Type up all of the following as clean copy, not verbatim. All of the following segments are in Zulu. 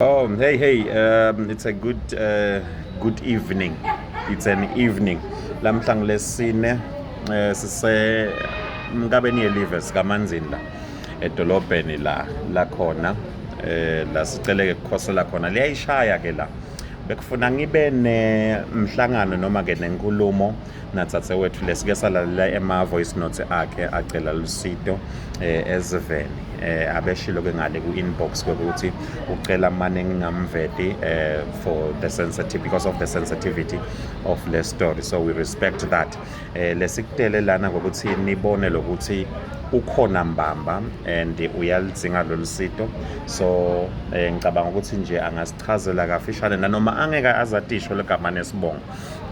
Oh, it's a good evening. It's an evening. Lamhla ngilesine sise mkabeni yelive sikaManzinda edolobheni la khona la siceleke kukhosela khona liyayishaya ke la. Bekufuna ngibe nemhlangano noma ke nenkulumo natsatse wethu lesike salalela ema-voice notes akhe acela lusito eziveni abeshilo ke ngale ku-inbox kwekuthi ucela mane ngingamveti for the sensitivity because of the sensitivity of the story, so we respect that. Lesikutele lana ngokuthi nibone lokuthi ukhona mbamba and uyalidzinga lolu sito, so ngicabanga ukuthi nje angasichazela kafishane nanoma angeke azatisho legama nesibongo,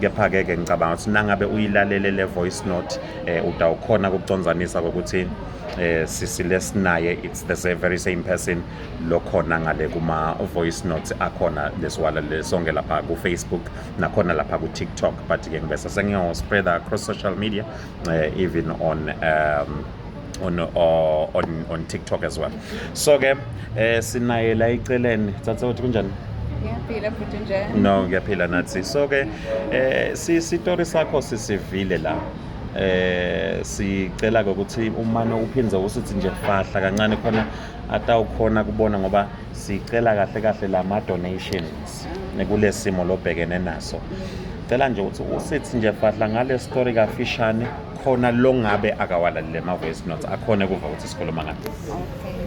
kepha-ke ngicabanga ukuthi nangabe uyilalele le voice note utawukhona ukuconzanisa kokuthi sisi lesinaye it's the very same person lokhona ngale kuma-voice notes akhona lesiwala lesonke lapha ku-Facebook nakhona lapha ku-TikTok, but-ke ngibese sengiyo-spread across social media even on TikTok as well. So ke sinaye la iceleni tsatsothi kunjani? Ngiyaphila futhi njani? No, ngiyaphila nathi. So ke sitori sakho sisivile la. Sicela ukuthi umane uphindze usithi nje fahla kancane khona atawukhona kubona ngoba sicela kahle lama donations nekulesimo lobhekene naso. Cela nje ukuthi usithi nje fahla ngale story kafishane khona longabe akawalalele ama-voice notes akhona kuva ukuthi sikhuluma ngayo. Okay.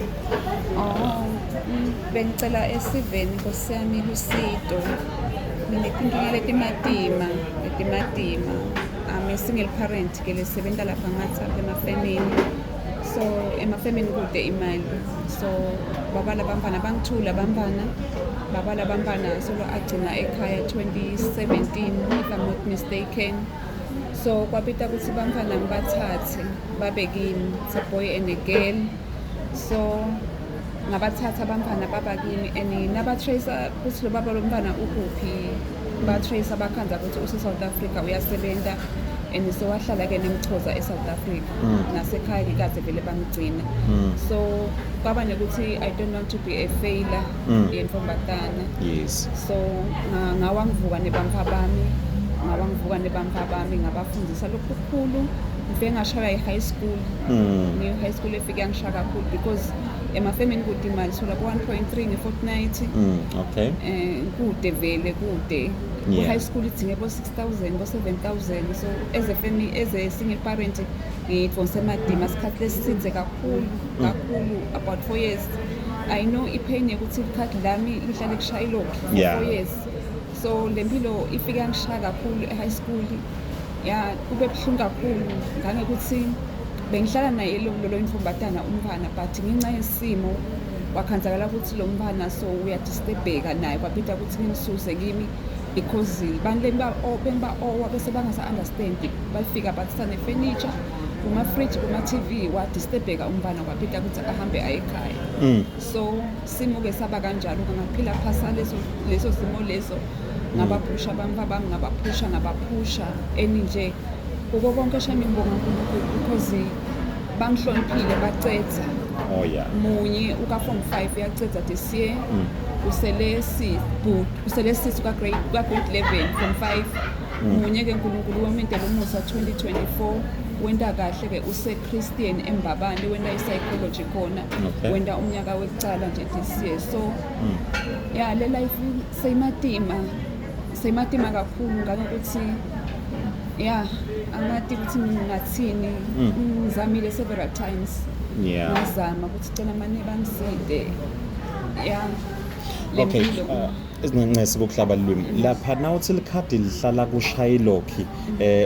Bengicela esiveni Nkosi yami lusito. Nginenkinga letimatima. I'm a single parent ke lesebenza lapha ngathi emafemini. So emafemini kude imali. So babala bantwana bangithula babala bantwana solo agcina ekhaya 2017 if I'm not mistaken. So kwapita ukuthi bantwana ngibathathe babekini, it's a boy and a girl. So ngabathatha abantwana babakini and nabatracer ukuthi lo baba lomntwana ukuphi, batracer bakhanza ukuthi use-South Africa uyasebenza and so wahlala ke nemchoza e-South Africa nasekhaya ngikaze vele bangigcina. So kwaba nokuthi I don't want to be a failure yemfombatana. Yes. So ngawangivuka nebamfa bami ngabafundisa lokhu kukhulu. Ngifike ngashaya i-high school. High school efike yangisha kakhulu because emafemini kude imali so like 1.3 nge-fortnight. Okay. Kude vele kude. Yeah. High school idinge bo 6,000 bo 7,000, so as a single parent ngidonse emadima isikhathi lesithize kakhulu about 4 years. I know ipain yokuthi ikhathi lami lihlale kushaya ilokhu for 4 years. So lempilo ifike yangishaya kakhulu e-high school. Yeah, kube buhlungu kakhulu ngangekuthi bengihlala naye lo imfombatana umntwana, but ngenxa yesimo wakhanzakala ukuthi lo mntwana so uyadisturbeka naye kwapita ukuthi nginisuse kimi because bese bangasa-understand bafika bathisa ne-furniture kuma-fridge kuma-TV wadisturbeka umntwana kwapita ukuthi ahambe aye ekhaya. So simo-ke saba kanjalo ngaphila phasa leso simo leso ngabaphusha ngabaphusha nje kuko konke shame ngibonga uNkulunkulu because bangihloniphile bacetha. Oh yeah. Munye uka-form 5 uyacetha this year. Usele sisi ka-grade 11 form 5. Munye ke uNkulunkulu wamentela umusa 2024 wenda kahle ke use-Christian eMbabane wenda i-psychology khona. Okay. Wenda umnyaka wekucala nje this year. So yeah, le life seyimatima kakhulu nganokuthi yeah angathi ukuthi ngathini ngizamile several times. Yeah. Ngazama ukuthi cela mane bangiside. Yeah. Okay. Izinqesi kokuhlaba lwimi lapha nawuthi likhadi lihlala kushayilokhi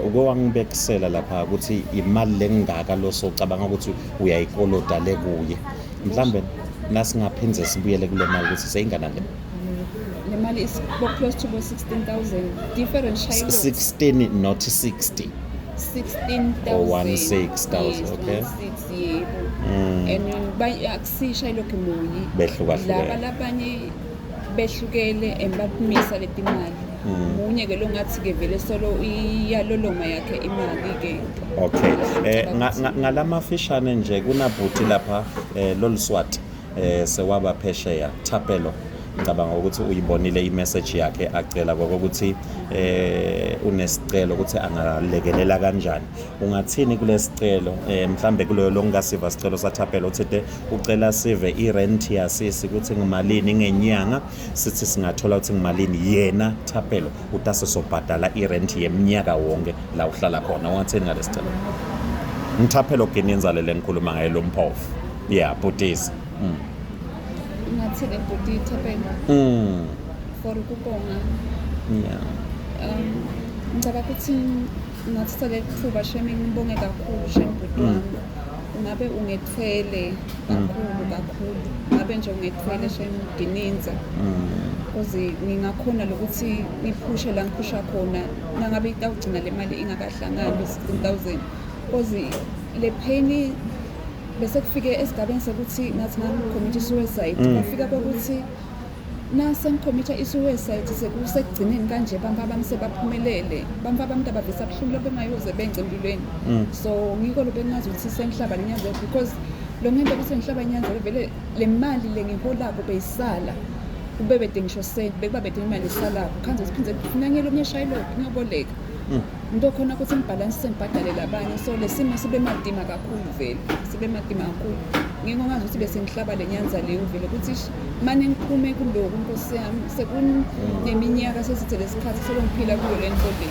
uke wangibekisela lapha ukuthi imali lengaka lo socabanga ukuthi uyayikoloda le kuye, mhlambe nasingaphinze sibuyele kule mali ukuthi seyinganani le mali is close to 16,000 different shayilokhi. 16 not 60 16,000 16,000. Okay. Yebo. And akusisha ilokhu munye behlukahlukene labanye behlukele embaphumisa leti mali. Munye ke lo ngathi ke vele solo iyalolonga yakhe imali ke. Okay. Ngalamafishane nje kunabhuti lapha loluswati sewaba phesheya Thapelo ngicabanga ukuthi uyibonile imessage yakhe acela ukuthi unesicelo ukuthi angalekelela kanjani. Ungathini kulesicelo mhlambe kuleyo longasiva sicelo saThapelo uthi ucela sive irent yasisi ukuthi ngimalini ngenyanga, sithi singathola ukuthi ngimalini, yena Thapelo utasesobhadala irent yeminyaka wonke la uhlala khona. Ungathini ngalesicelo? Ngithapelo Gininza le ngikhuluma ngayo lo mphofu. Yeah, Bhutisi. Ngathi le bhuti Thapelo for ukubonga. Yeah. Ngicabanga ukuthi ngathatha le thuba shame ngibonge kakhulu shame bhuti wami. Ungabe ungethwele kakhulu. Ngabe nje ungethwele shame Gininza. Kuze ngingakhona lokuthi ngiphushe la ngiphusha khona. Nangabe itawugcina le mali ingakahlangani 16,000. Kuze le pain bese kufike esigabeni sokuthi ngathi ngicommit suicide. Kufika ukuthi nase ngicommit suicide sekusegcineni kanje bamfa bami sebaphumelele. Bamfa bami abavisa buhlungu bengayoze bengcembulweni. So ngiko lo bengazi ukuthi sengihlaba lenyazelo because lo ngento ukuthi ngihlaba lenyazelo vele le mali lengiholako beyisala. Ube bede ngisho sent bekuba bede imali esalayo. Khanze siphindze kufunanyela omnye shayilo ngiyoboleka. Into khona ukuthi ngibhalanse ngibhadale labanye, so lesimo sibe madima kakhulu vele, sibe madima kakhulu. Ngingongazi ukuthi bese ngihlaba lenyanza leyo vele ukuthi manje ngiphume kuloko Nkosi yami sekuneminyaka sesithi lesikhathi selongiphila kuyo le nto le.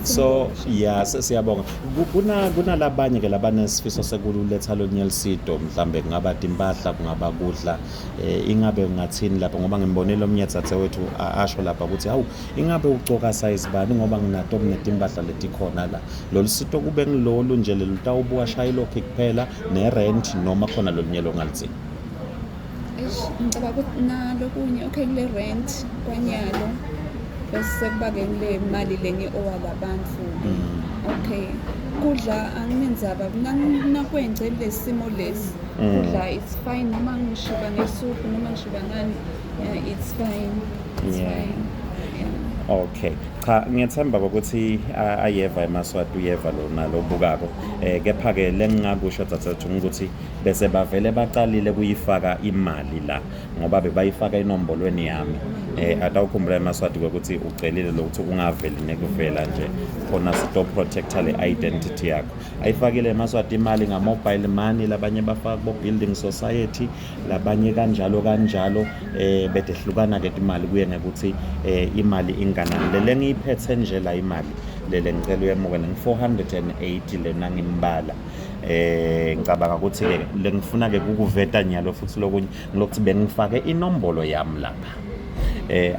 So yeah, siyabonga. Kuna labanye ke labanesifiso sekuletha loNyelsido mhlambe kungaba impahla kungaba kudla, ingabe ngathini lapho ngoba ngimbonile omnye dzadzewethu asho lapha ukuthi hawu ingabe ucoka size bani ngoba nginato impahla letikhona la. Lo sito kube ngilolu nje lutawubuka shayilo kuphela nerent noma khona lolunyelo ngalitsini. Ngicabanga ukuthi nalokunye okay kule rent kwanyalo bese kubake ngile mali lenye owalabantu. Okay kudla anginenzaba nakwenze lesimo lesi kudla it's fine noma ngishiba ngesuphu noma ngishiba ngani it's fine. Okay cha ngiyethemba ukuthi ayeva eMaswati uyeva lona lobukako kepha ke lengingakusho dzadzathu ukuthi bese bavele baqalile kuyifaka imali la ngoba bebayifaka enombolweni yami atawukhumbula eMaswati ukuthi ucelile lokuthi ungaveli nekuvela nje khona stop protector le identity yakho. Ayifakile eMaswati imali nga-mobile money, labanye bafaka bo-building society, labanye kanjalo bedehlukana ke imali kuye ngekuthi imali inganani. Lele ngiyiphethe nje la imali lele ngicela uyemuke ngi-480 lena ngimbala. Ngicabanga ukuthi ke lengifuna ke ukuveta nyalo futhi lokunye ngilokuthi bengifake inombolo yami lapha.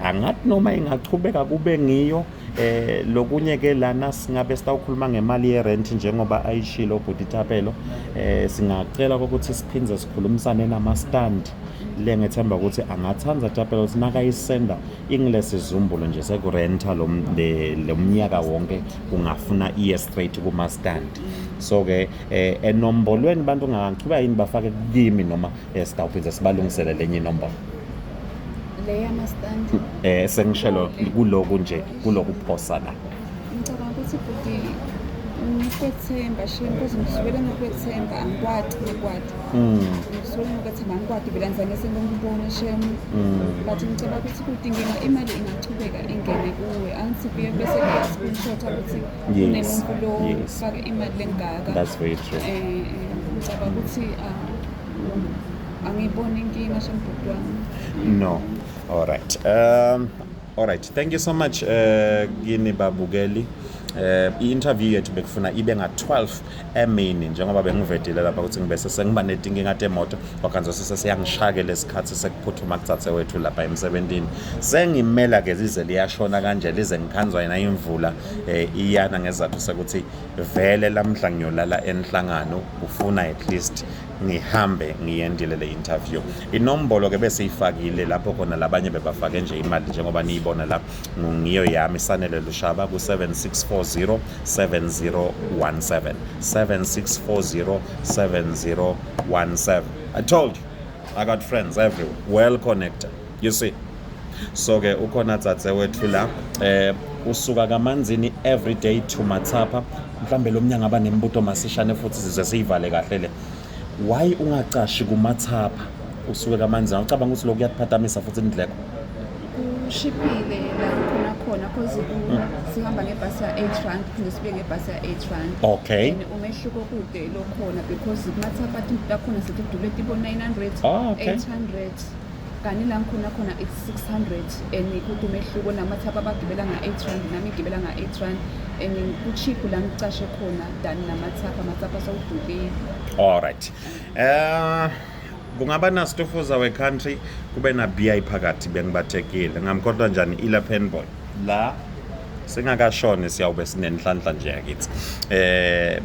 Angathi noma ingachubeka kube ngiyo lokunye ke lana singabe sitawukhuluma ngemali yerent njengoba ayishilo Bhuti Thapelo, singacela ukuthi siphindze sikhulumisane nama-stand le ngethemba ukuthi angathanza Thapelo ukuthi nakayisenda ingilesizumbulo nje sekurenta lo mnyaka wonke kungafuna iye straight kuma-stand. So ke enombolweni bantu ngangithuba yini bafake kimi noma sitawuphindze sibalungisele lenye inombolo le yama-stand sengishelo kuloku nje kuloku phosa la. Ngicabanga ukuthi Bhuti ngikwethemba shame because ngisuke ngikwethemba angikwadi ngisuke ngikwethemba angikwadi vele ngizange sengikubona shame but ngicabanga ukuthi kudingeka imali ingachubeka ingene kuwe angisifike bese kuyascreenshot ukuthi kunemuntu lo fake imali lengaka. That's very true. Ngicabanga ukuthi angiboni inkinga shame Bhuti wami. No. All right, thank you so much kini babukeli. I-interview yethu bekufuna ibe nga-12 emini njengoba bengivedile lapha ukuthi ngibese sengiba netinkinga temoto wakhanzo sesiyangishake lesikhathi sekuphuthuma kudzadzewethu lapha emsebentini. Sengimela ke zize liyashona kanje lize ngikhanzwa yena imvula iyana ngezathu sekuthi vele lamhla ngiyolala enhlangano ufuna at least ngihambe ngiyendile le interview. Inombolo ke bese ifakile lapho khona labanye bebafake nje imali njengoba niyibona la ngiyo yami Sanele Lushaba ku 7640 7017 7640 7017. I told you I got friends everywhere, well connected, you see. So ke ukhona dzadzewethu la usuka kaManzini every day to Matsapa. Mhlambe lo mnyanga abanembuto masishane futhi size siyivale kahle le. Why ungacashi kuMatsapa usuke kaManzini ucabanga ukuthi lokhu kuyaphathamisa futhi indleko kushibhile la khona cause sihamba ngebhasi ya-8 rand phinde sibe ngebhasi ya-8 rand. Okay. And umehluko kude lokhona because kumathapha takhona sithi kudubule tipo 900 okay. 800 kani la khona it's 600 and kude umehluko namathapha abagibela nga-8 rand nami ngigibela nga-8 rand and kuchiphu la ngicashe khona than amathapha sawudubile. Alright. Kungaba nasitofuza we-country kube na BI phakathi bengibathekile ngamkhohlwa njani ila penboy la singakashone siyawube sinenhlanhla nje yakithi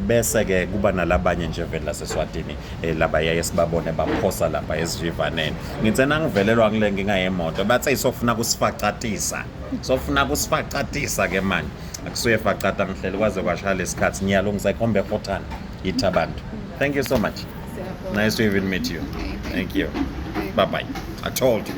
bese ke kuba nalabanye nje vele laseSwatini laba yaye sibabone baphosa lapha esivivaneni ngitsena ngivelelwa ngile nginga yemoto bathe isofuna kusifacatisa ke manje akusuye facata ngihleli kwaze kwashaya lesikhathi nyalo ngisayikhombe khothana yithi abantu. Thank you so much. Nice to even meet you. Thank you. Bye bye. I told you.